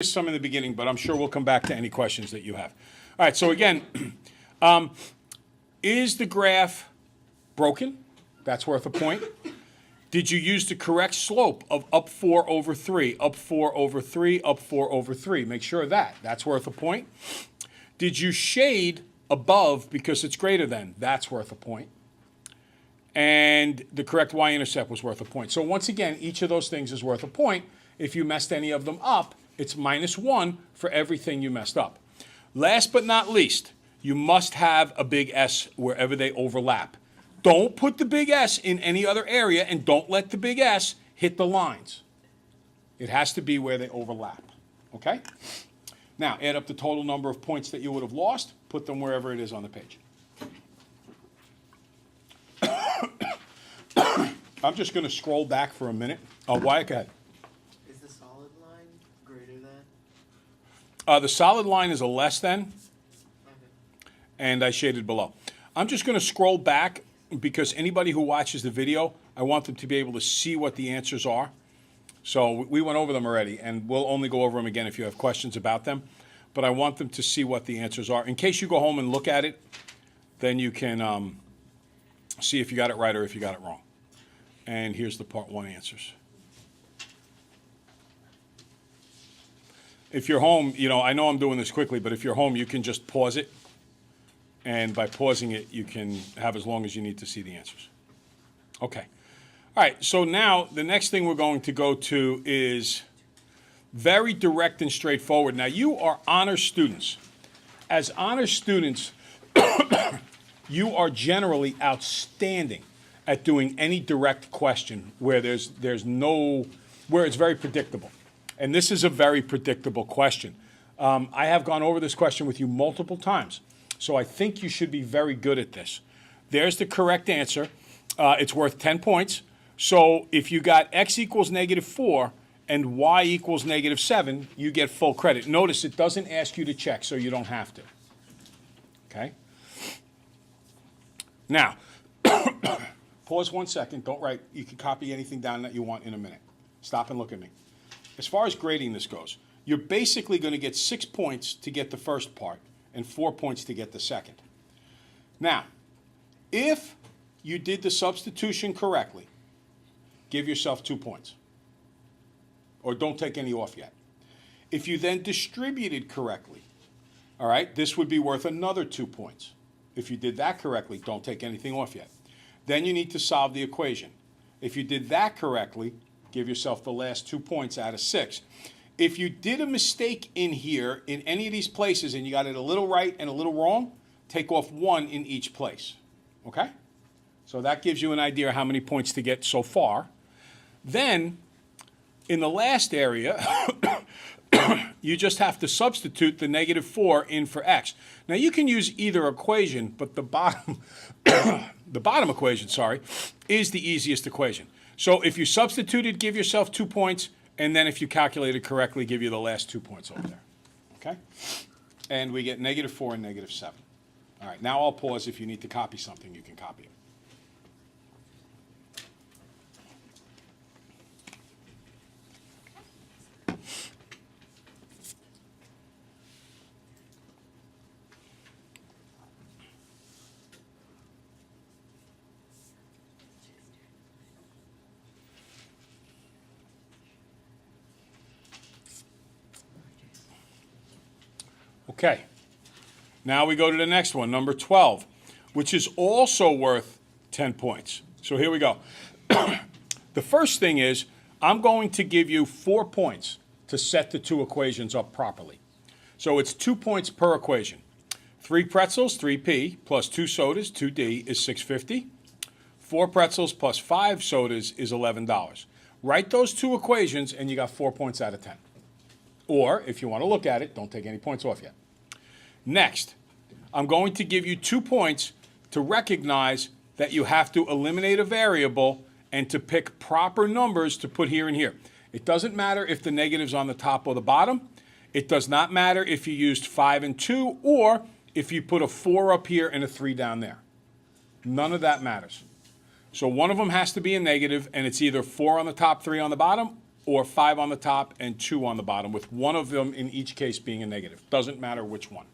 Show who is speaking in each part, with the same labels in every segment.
Speaker 1: some in the beginning, but I'm sure we'll come back to any questions that you have. All right, so again, is the graph broken? That's worth a point. Did you use the correct slope of up 4 over 3, up 4 over 3, up 4 over 3? Make sure of that. That's worth a point. Did you shade above because it's greater than? That's worth a point. And the correct y-intercept was worth a point. So once again, each of those things is worth a point. If you messed any of them up, it's -1 for everything you messed up. Last but not least, you must have a big S wherever they overlap. Don't put the big S in any other area, and don't let the big S hit the lines. It has to be where they overlap, okay? Now, add up the total number of points that you would have lost, put them wherever it is on the page. I'm just going to scroll back for a minute. Oh, why? Go ahead.
Speaker 2: Is the solid line greater than?
Speaker 1: The solid line is a less than,
Speaker 2: Okay.
Speaker 1: and I shaded below. I'm just going to scroll back because anybody who watches the video, I want them to be able to see what the answers are. So we went over them already, and we'll only go over them again if you have questions about them. But I want them to see what the answers are. In case you go home and look at it, then you can see if you got it right or if you got it wrong. And here's the part 1 answers. If you're home, you know, I know I'm doing this quickly, but if you're home, you can just pause it. And by pausing it, you can have as long as you need to see the answers. Okay. All right, so now the next thing we're going to go to is very direct and straightforward. Now, you are honor students. As honor students, you are generally outstanding at doing any direct question where where it's very predictable. And this is a very predictable question. I have gone over this question with you multiple times, so I think you should be very good at this. There's the correct answer. It's worth 10 points. So if you got x equals -4 and y equals -7, you get full credit. Notice it doesn't ask you to check, so you don't have to. Okay? Now, pause 1 second. Don't write. You can copy anything down that you want in a minute. Stop and look at me. As far as grading this goes, you're basically going to get 6 points to get the first part and 4 points to get the second. Now, if you did the substitution correctly, give yourself 2 points. Or don't take any off yet. If you then distributed correctly, all right, this would be worth another 2 points. If you did that correctly, don't take anything off yet. Then you need to solve the equation. If you did that correctly, give yourself the last 2 points out of 6. If you did a mistake in here, in any of these places, and you got it a little right and a little wrong, take off 1 in each place, okay? So that gives you an idea how many points to get so far. Then, in the last area, you just have to substitute the -4 in for x. Now, you can use either equation, but the bottom equation, is the easiest equation. So if you substituted, give yourself 2 points, and then if you calculated correctly, give you the last 2 points over there, okay? And we get -4 and -7. All right, now I'll pause. If you need to copy something, you can copy it. Okay, now we go to the next one, number 12, which is also worth 10 points. So here we go. The first thing is I'm going to give you 4 points to set the 2 equations up properly. So it's 2 points per equation. 3 pretzels, 3p, plus 2 sodas, 2d, is $6.50. 4 pretzels plus 5 sodas is $11. Write those 2 equations, and you got 4 points out of 10. Or, if you want to look at it, don't take any points off yet. Next, I'm going to give you 2 points to recognize that you have to eliminate a variable and to pick proper numbers to put here and here. It doesn't matter if the negative's on the top or the bottom. It does not matter if you used 5 and 2 or if you put a 4 up here and a 3 down there. None of that matters. So one of them has to be a negative, and it's either 4 on the top, 3 on the bottom, or 5 on the top and 2 on the bottom, with one of them in each case being a negative. Doesn't matter which one.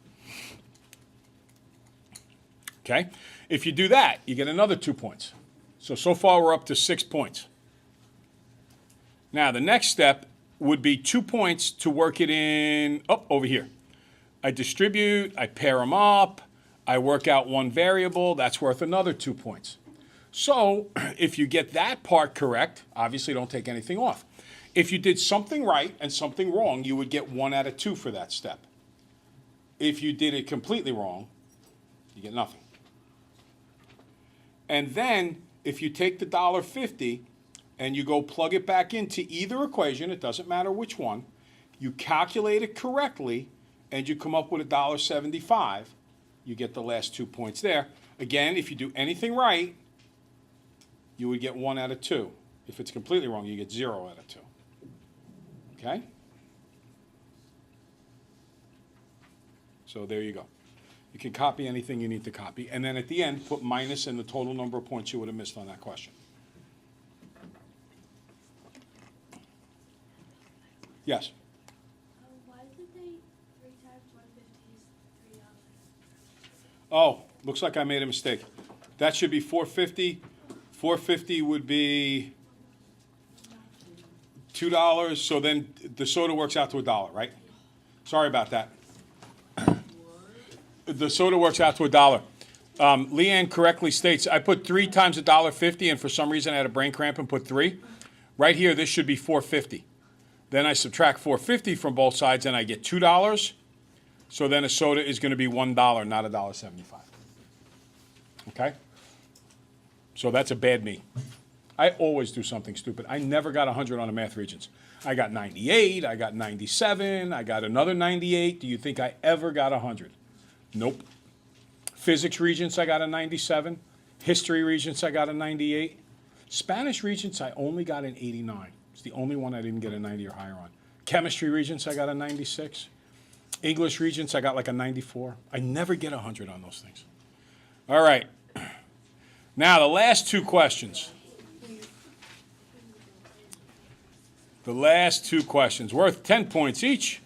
Speaker 1: Okay? If you do that, you get another 2 points. So far we're up to 6 points. Now, the next step would be 2 points to work it in, over here. I distribute, I pair them up, I work out one variable, that's worth another 2 points. So if you get that part correct, obviously don't take anything off. If you did something right and something wrong, you would get 1 out of 2 for that step. If you did it completely wrong, you get nothing. And then if you take the $1.50 and you go plug it back into either equation, it doesn't matter which one, you calculate it correctly and you come up with $1.75, you get the last 2 points there. Again, if you do anything right, you would get 1 out of 2. If it's completely wrong, you get 0 out of 2. Okay? So there you go. You can copy anything you need to copy, and then at the end, put minus in the total number of points you would have missed on that question. Yes?
Speaker 3: Why did they 3 times 150 is $3?
Speaker 1: Oh, looks like I made a mistake. That should be 450. 450 would be $2, so then the soda works out to $1, right? Sorry about that. The soda works out to $1. Leanne correctly states, I put 3 times $1.50, and for some reason I had a brain cramp and put 3. Right here, this should be 450. Then I subtract 450 from both sides, and I get $2. So then a soda is going to be $1, not $1.75. Okay? So that's a bad me. I always do something stupid. I never got 100 on the math regions. I got 98, I got 97, I got another 98. Do you think I ever got 100? Nope. Physics regents, I got a 97. History regents, I got a 98. Spanish regents, I only got an 89. It's the only one I didn't get a 90 or higher on. Chemistry regents, I got a 96. English regents, I got like a 94. I never get 100 on those things. All right. Now, the last 2 questions. The last 2 questions, worth 10 points each.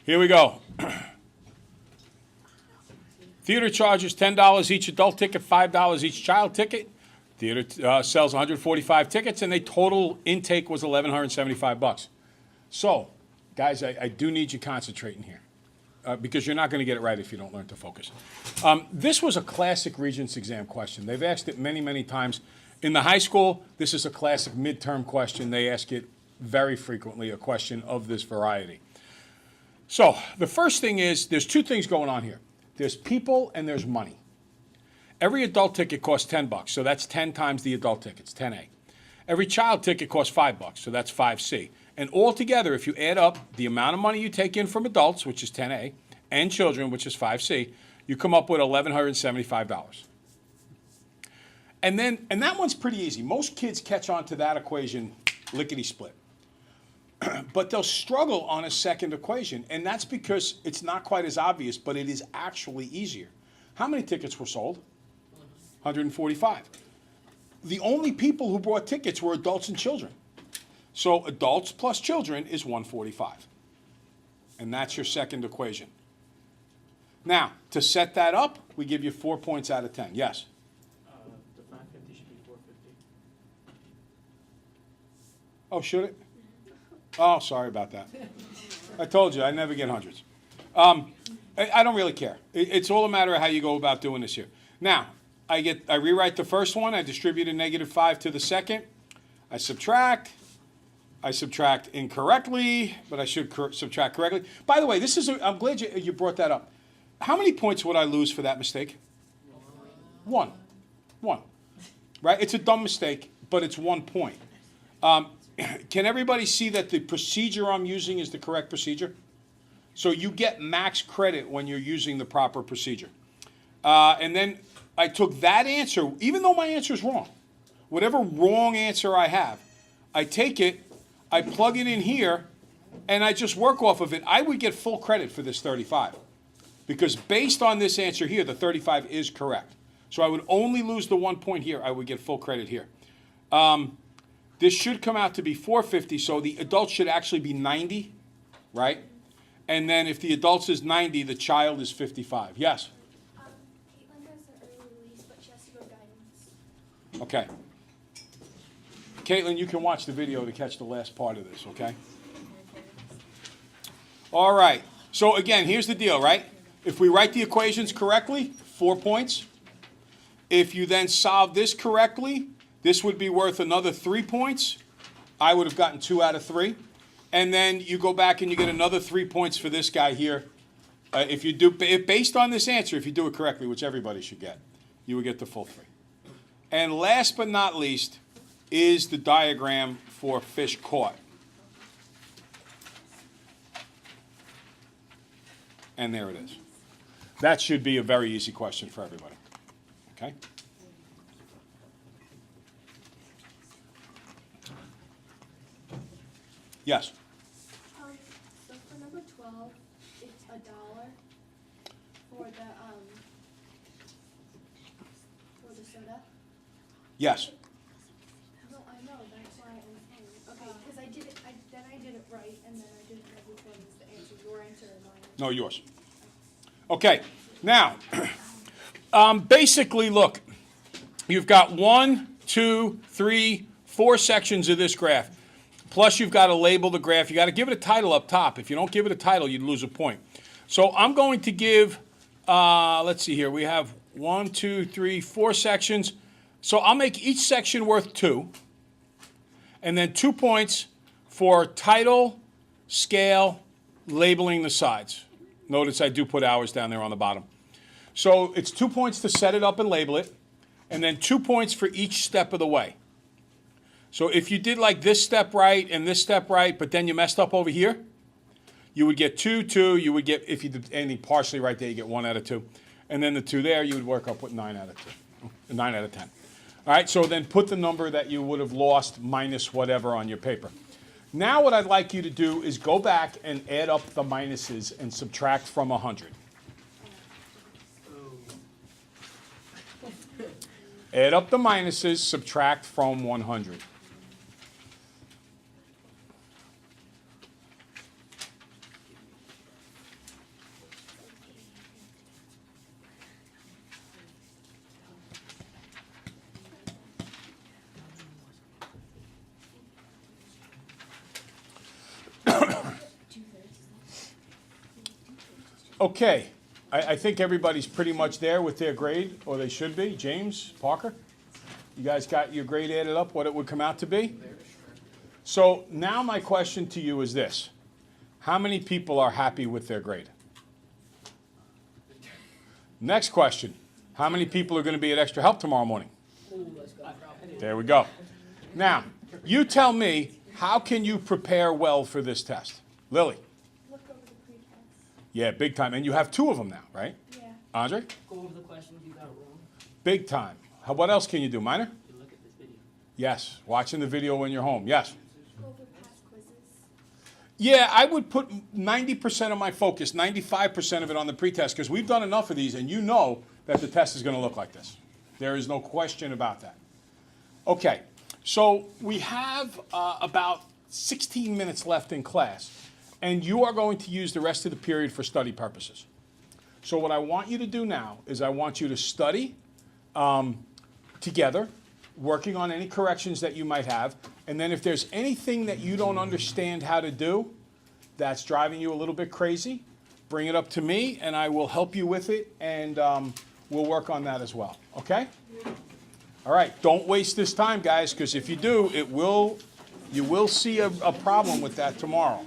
Speaker 1: Here we go. Theater charges $10 each adult ticket, $5 each child ticket. Theater sells 145 tickets, and the total intake was $1,175. So, guys, I do need you concentrating here. Because you're not going to get it right if you don't learn to focus. This was a classic Regents exam question. They've asked it many, many times. In the high school, this is a classic midterm question. They ask it very frequently, a question of this variety. So the first thing is, there's 2 things going on here. There's people and there's money. Every adult ticket costs $10, so that's 10 times the adult tickets, 10A. Every child ticket costs $5, so that's 5C. And altogether, if you add up the amount of money you take in from adults, which is 10A, and children, which is 5C, you come up with $1,175. And that one's pretty easy. Most kids catch on to that equation lickety-split. But they'll struggle on a second equation, and that's because it's not quite as obvious, but it is actually easier. How many tickets were sold? 145. The only people who bought tickets were adults and children. So adults plus children is 145. And that's your second equation. Now, to set that up, we give you 4 points out of 10. Yes?
Speaker 2: The 550 should be 450.
Speaker 1: Oh, should it? Oh, sorry about that. I told you, I never get hundreds. I don't really care. It's all a matter of how you go about doing this here. Now, I rewrite the first one. I distribute a -5 to the second. I subtract incorrectly, but I should subtract correctly. By the way, I'm glad you brought that up. How many points would I lose for that mistake? 1. Right? It's a dumb mistake, but it's 1 point. Can everybody see that the procedure I'm using is the correct procedure? So you get max credit when you're using the proper procedure. And then I took that answer, even though my answer is wrong, whatever wrong answer I have, I take it, I plug it in here, and I just work off of it. I would get full credit for this 35. Because based on this answer here, the 35 is correct. So I would only lose the 1 point here. I would get full credit here. This should come out to be 450, so the adult should actually be 90, right? And then if the adult is 90, the child is 55. Yes?
Speaker 3: Caitlin has an early release, but she has to go to guidance.
Speaker 1: Okay. Caitlin, you can watch the video to catch the last part of this, okay? All right. So again, here's the deal, right? If we write the equations correctly, 4 points. If you then solve this correctly, this would be worth another 3 points. I would have gotten 2 out of 3. And then you go back and you get another 3 points for this guy here. Based on this answer, if you do it correctly, which everybody should get, you would get the full 3. And last but not least is the diagram for fish caught. And there it is. That should be a very easy question for everybody. Okay? Yes?
Speaker 3: So for number 12, it's $1 for the soda.
Speaker 1: Yes.
Speaker 3: No, I know, that's why I'm saying. Okay, because I did it right, and then I didn't know which one was the answer, your answer or mine.
Speaker 1: No, yours. Okay. Now, basically, look, you've got 1, 2, 3, 4 sections of this graph. Plus, you've got to label the graph. You got to give it a title up top. If you don't give it a title, you'd lose a point. So I'm going to give, let's see here. We have 1, 2, 3, 4 sections. So I'll make each section worth 2. And then 2 points for title, scale, labeling the sides. Notice I do put hours down there on the bottom. So it's 2 points to set it up and label it, and then 2 points for each step of the way. So if you did like this step right and this step right, but then you messed up over here, you would get 2, 2. You would get, if you did anything partially right there, you get 1 out of 2. And then the 2 there, you would work up with 9 out of 2, 9 out of 10. All right, so then put the number that you would have lost minus whatever on your paper. Now what I'd like you to do is go back and add up the minuses and subtract from 100. Add up the minuses, subtract from 100. Okay, I think everybody's pretty much there with their grade, or they should be. James, Parker, you guys got your grade added up, what it would come out to be? So now my question to you is this. How many people are happy with their grade? Next question. How many people are going to be at extra help tomorrow morning? There we go. Now, you tell me, how can you prepare well for this test? Lily?
Speaker 3: Look over the pretest.
Speaker 1: Yeah, big time. And you have 2 of them now, right?
Speaker 3: Yeah.
Speaker 1: Andre?
Speaker 4: Go over the questions you got wrong.
Speaker 1: Big time. What else can you do, Minor?
Speaker 4: You look at this video.
Speaker 1: Yes, watching the video when you're home. Yes.
Speaker 3: Go over past quizzes.
Speaker 1: Yeah, I would put 90% of my focus, 95% of it on the pretest, because we've done enough of these, and you know that the test is going to look like this. There is no question about that. Okay, so we have about 16 minutes left in class, and you are going to use the rest of the period for study purposes. So what I want you to do now is I want you to study together, working on any corrections that you might have, and then if there's anything that you don't understand how to do that's driving you a little bit crazy, bring it up to me, and I will help you with it, and we'll work on that as well, okay? All right, don't waste this time, guys, because if you do, you will see a problem with that tomorrow.